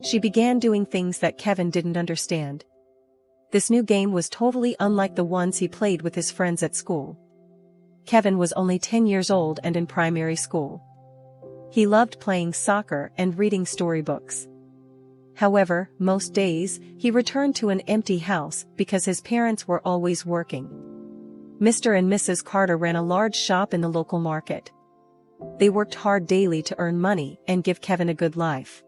She began doing things that Kevin didn't understand. This new game was totally unlike the ones he played with his friends at school. Kevin was only 10 years old and in primary school. He loved playing soccer and reading storybooks. However, most days, he returned to an empty house because his parents were always working. Mr. and Mrs. Carter ran a large shop in the local market. They worked hard daily to earn money and give Kevin a good life.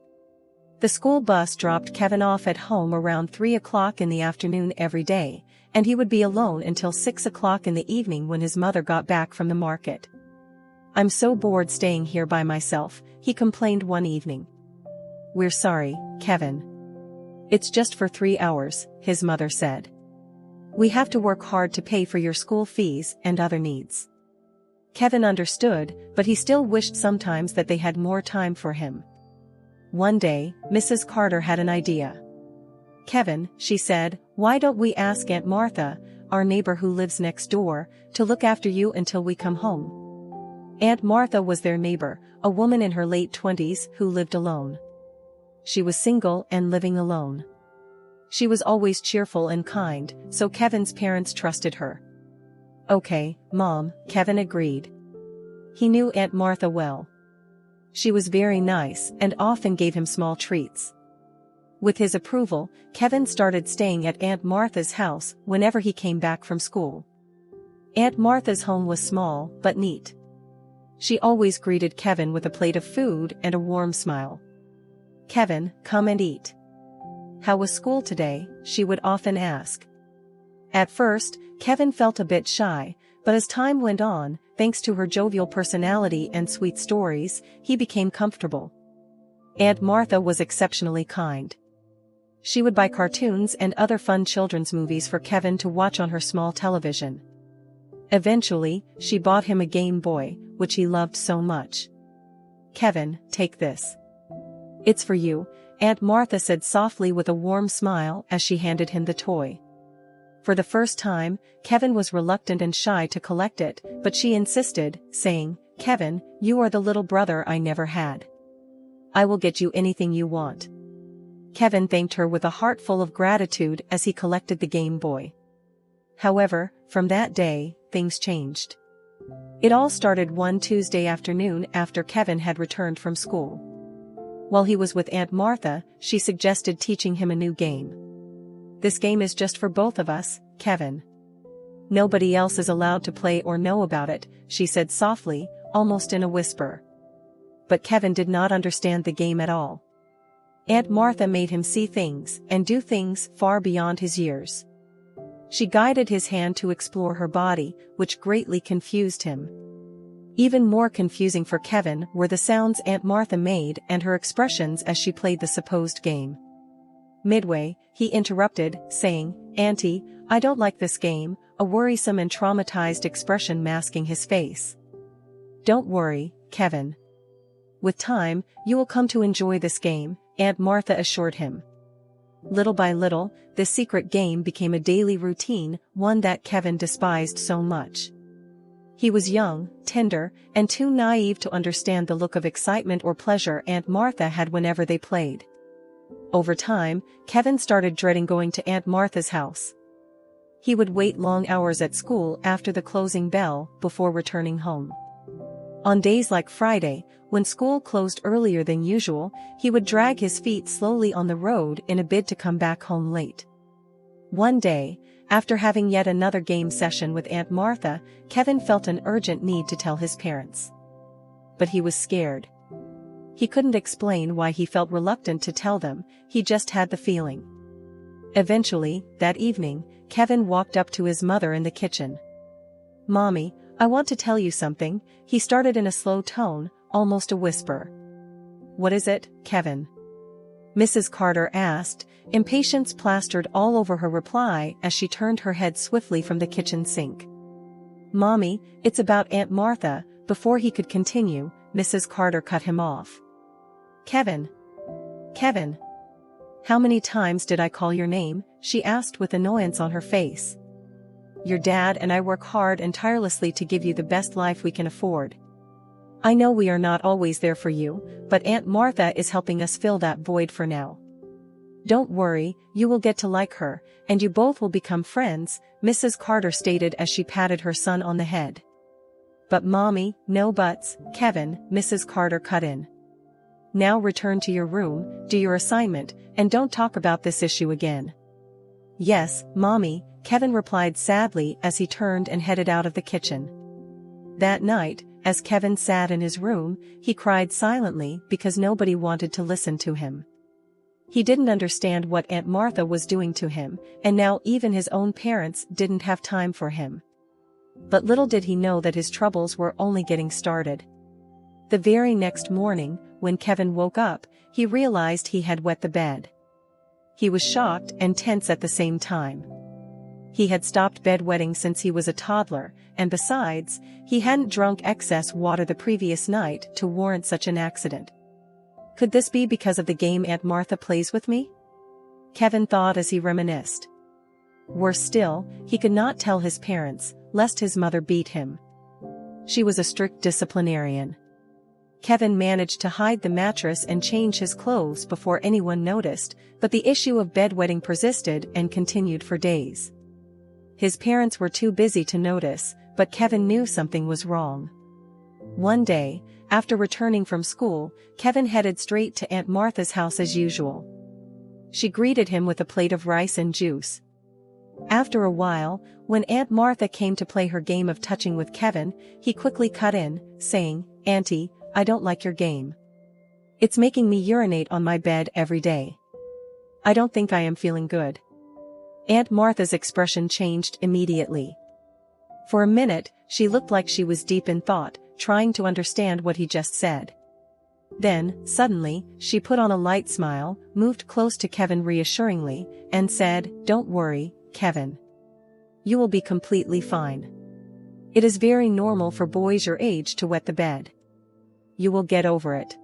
The school bus dropped Kevin off at home around 3 o'clock in the afternoon every day, and he would be alone until 6 o'clock in the evening when his mother got back from the market. "I'm so bored staying here by myself," he complained one evening. "We're sorry, Kevin. It's just for 3 hours," his mother said. "We have to work hard to pay for your school fees and other needs." Kevin understood, but he still wished sometimes that they had more time for him. One day, Mrs. Carter had an idea. "Kevin," she said, "why don't we ask Aunt Martha, our neighbor who lives next door, to look after you until we come home?" Aunt Martha was their neighbor, a woman in her late 20s who lived alone. She was single and living alone. She was always cheerful and kind, so Kevin's parents trusted her. "Okay, Mom," Kevin agreed. He knew Aunt Martha well. She was very nice and often gave him small treats. With his approval, Kevin started staying at Aunt Martha's house whenever he came back from school. Aunt Martha's home was small but neat. She always greeted Kevin with a plate of food and a warm smile. "Kevin, come and eat." "How was school today?" she would often ask. At first, Kevin felt a bit shy, but as time went on, thanks to her jovial personality and sweet stories, he became comfortable. Aunt Martha was exceptionally kind. She would buy cartoons and other fun children's movies for Kevin to watch on her small television. Eventually, she bought him a Game Boy, which he loved so much. "Kevin, take this. It's for you," Aunt Martha said softly with a warm smile as she handed him the toy. For the first time, Kevin was reluctant and shy to collect it, but she insisted, saying, "Kevin, you are the little brother I never had. I will get you anything you want." Kevin thanked her with a heart full of gratitude as he collected the Game Boy. However, from that day, things changed. It all started one Tuesday afternoon after Kevin had returned from school. While he was with Aunt Martha, she suggested teaching him a new game. "This game is just for both of us, Kevin. Nobody else is allowed to play or know about it," she said softly, almost in a whisper. But Kevin did not understand the game at all. Aunt Martha made him see things and do things far beyond his years. She guided his hand to explore her body, which greatly confused him. Even more confusing for Kevin were the sounds Aunt Martha made and her expressions as she played the supposed game. Midway, he interrupted, saying, "Auntie, I don't like this game," a worrisome and traumatized expression masking his face. "Don't worry, Kevin. With time, you will come to enjoy this game," Aunt Martha assured him. Little by little, this secret game became a daily routine, one that Kevin despised so much. He was young, tender, and too naive to understand the look of excitement or pleasure Aunt Martha had whenever they played. Over time, Kevin started dreading going to Aunt Martha's house. He would wait long hours at school after the closing bell before returning home. On days like Friday, when school closed earlier than usual, he would drag his feet slowly on the road in a bid to come back home late. One day, after having yet another game session with Aunt Martha, Kevin felt an urgent need to tell his parents. But he was scared. He couldn't explain why he felt reluctant to tell them, he just had the feeling. Eventually, that evening, Kevin walked up to his mother in the kitchen. "Mommy, I want to tell you something," he started in a slow tone, almost a whisper. "What is it, Kevin?" Mrs. Carter asked, impatience plastered all over her reply as she turned her head swiftly from the kitchen sink. "Mommy, it's about Aunt Martha." Before he could continue, Mrs. Carter cut him off. "Kevin! Kevin! How many times did I call your name?" she asked with annoyance on her face. "Your dad and I work hard and tirelessly to give you the best life we can afford. I know we are not always there for you, but Aunt Martha is helping us fill that void for now. Don't worry, you will get to like her, and you both will become friends, Mrs. Carter stated as she patted her son on the head. But Mommy, no buts, Kevin, Mrs. Carter cut in. Now return to your room, do your assignment, and don't talk about this issue again. Yes, Mommy, Kevin replied sadly as he turned and headed out of the kitchen. That night, as Kevin sat in his room, he cried silently because nobody wanted to listen to him. He didn't understand what Aunt Martha was doing to him, and now even his own parents didn't have time for him. But little did he know that his troubles were only getting started. The very next morning, when Kevin woke up, he realized he had wet the bed. He was shocked and tense at the same time. He had stopped bedwetting since he was a toddler, and besides, he hadn't drunk excess water the previous night to warrant such an accident. Could this be because of the game Aunt Martha plays with me? Kevin thought as he reminisced. Worse still, he could not tell his parents, lest his mother beat him. She was a strict disciplinarian. Kevin managed to hide the mattress and change his clothes before anyone noticed, but the issue of bedwetting persisted and continued for days. His parents were too busy to notice, but Kevin knew something was wrong. One day, after returning from school, Kevin headed straight to Aunt Martha's house as usual. She greeted him with a plate of rice and juice. After a while, when Aunt Martha came to play her game of touching with Kevin, he quickly cut in, saying, "Auntie, I don't like your game. It's making me urinate on my bed every day. I don't think I am feeling good." Aunt Martha's expression changed immediately. For a minute, she looked like she was deep in thought, trying to understand what he just said. Then, suddenly, she put on a light smile, moved close to Kevin reassuringly, and said, "Don't worry, Kevin. You will be completely fine. It is very normal for boys your age to wet the bed. You will get over it."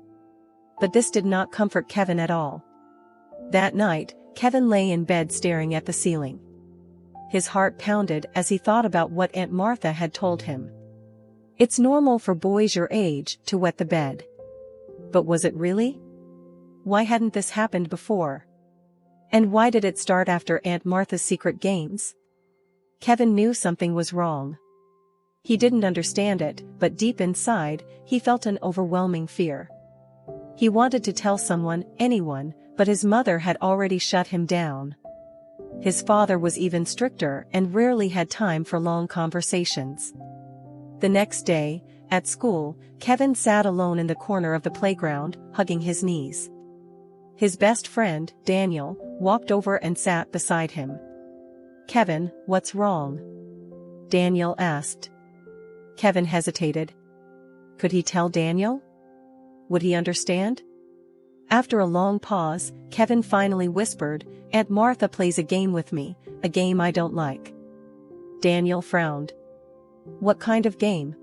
But this did not comfort Kevin at all. That night, Kevin lay in bed staring at the ceiling. His heart pounded as he thought about what Aunt Martha had told him. It's normal for boys your age to wet the bed. But was it really? Why hadn't this happened before? And why did it start after Aunt Martha's secret games? Kevin knew something was wrong. He didn't understand it, but deep inside, he felt an overwhelming fear. He wanted to tell someone, anyone, but his mother had already shut him down. His father was even stricter and rarely had time for long conversations. The next day, at school, Kevin sat alone in the corner of the playground, hugging his knees. His best friend, Daniel, walked over and sat beside him. "Kevin, what's wrong?" Daniel asked. Kevin hesitated. Could he tell Daniel? Would he understand? After a long pause, Kevin finally whispered, "Aunt Martha plays a game with me, a game I don't like." Daniel frowned. "What kind of game?"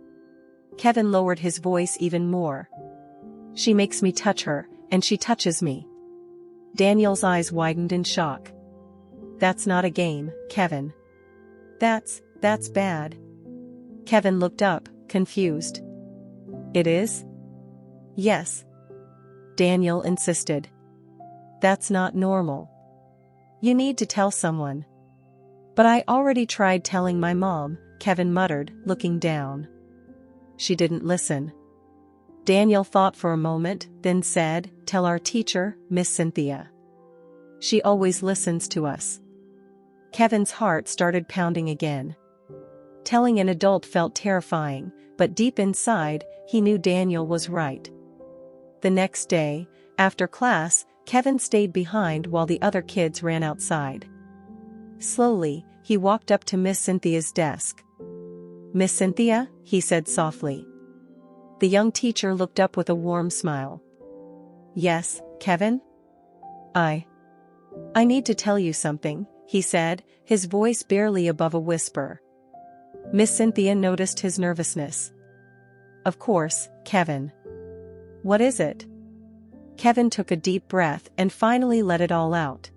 Kevin lowered his voice even more. "She makes me touch her, and she touches me." Daniel's eyes widened in shock. "That's not a game, Kevin. That's bad." Kevin looked up, confused. "It is?" "Yes." Daniel insisted. "That's not normal. You need to tell someone." "But I already tried telling my mom," Kevin muttered, looking down. "She didn't listen." Daniel thought for a moment, then said, "Tell our teacher, Miss Cynthia. She always listens to us." Kevin's heart started pounding again. Telling an adult felt terrifying, but deep inside, he knew Daniel was right. The next day, after class, Kevin stayed behind while the other kids ran outside. Slowly, he walked up to Miss Cynthia's desk. "Miss Cynthia?" he said softly. The young teacher looked up with a warm smile. "Yes, Kevin? I need to tell you something," he said, his voice barely above a whisper. Miss Cynthia noticed his nervousness. "Of course, Kevin. What is it?" Kevin took a deep breath and finally let it all out.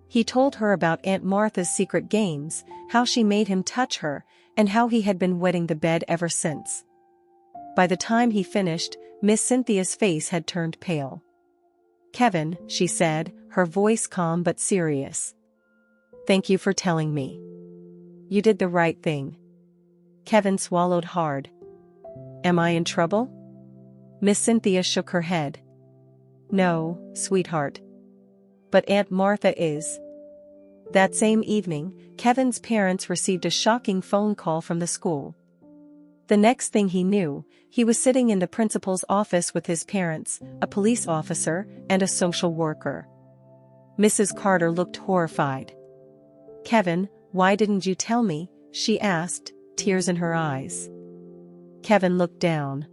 He told her about Aunt Martha's secret games, how she made him touch her, and how he had been wetting the bed ever since. By the time he finished, Miss Cynthia's face had turned pale. "Kevin," she said, her voice calm but serious. "Thank you for telling me. You did the right thing." Kevin swallowed hard. "Am I in trouble?" Miss Cynthia shook her head. "No, sweetheart. But Aunt Martha is." That same evening, Kevin's parents received a shocking phone call from the school. The next thing he knew, he was sitting in the principal's office with his parents, a police officer, and a social worker. Mrs. Carter looked horrified. "Kevin, why didn't you tell me?" she asked, tears in her eyes. Kevin looked down.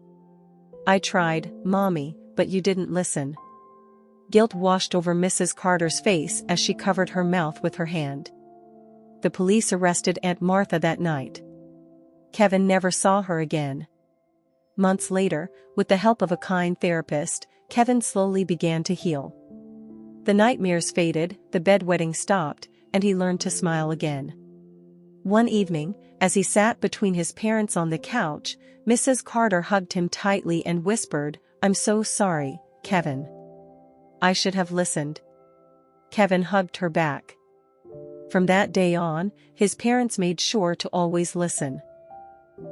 "I tried, Mommy, but you didn't listen." Guilt washed over Mrs. Carter's face as she covered her mouth with her hand. The police arrested Aunt Martha that night. Kevin never saw her again. Months later, with the help of a kind therapist, Kevin slowly began to heal. The nightmares faded, the bedwetting stopped, and he learned to smile again. One evening, as he sat between his parents on the couch, Mrs. Carter hugged him tightly and whispered, "I'm so sorry, Kevin. I should have listened." Kevin hugged her back. From that day on, his parents made sure to always listen.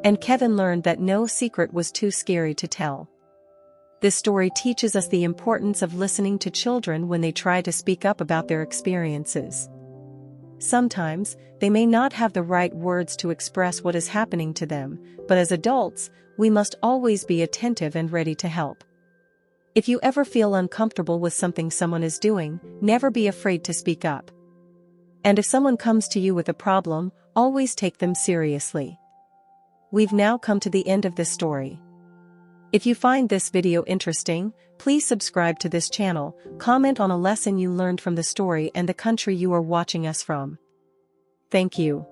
And Kevin learned that no secret was too scary to tell. This story teaches us the importance of listening to children when they try to speak up about their experiences. Sometimes, they may not have the right words to express what is happening to them, but as adults, we must always be attentive and ready to help. If you ever feel uncomfortable with something someone is doing, never be afraid to speak up. And if someone comes to you with a problem, always take them seriously. We've now come to the end of this story. If you find this video interesting, please subscribe to this channel, comment on a lesson you learned from the story and the country you are watching us from. Thank you.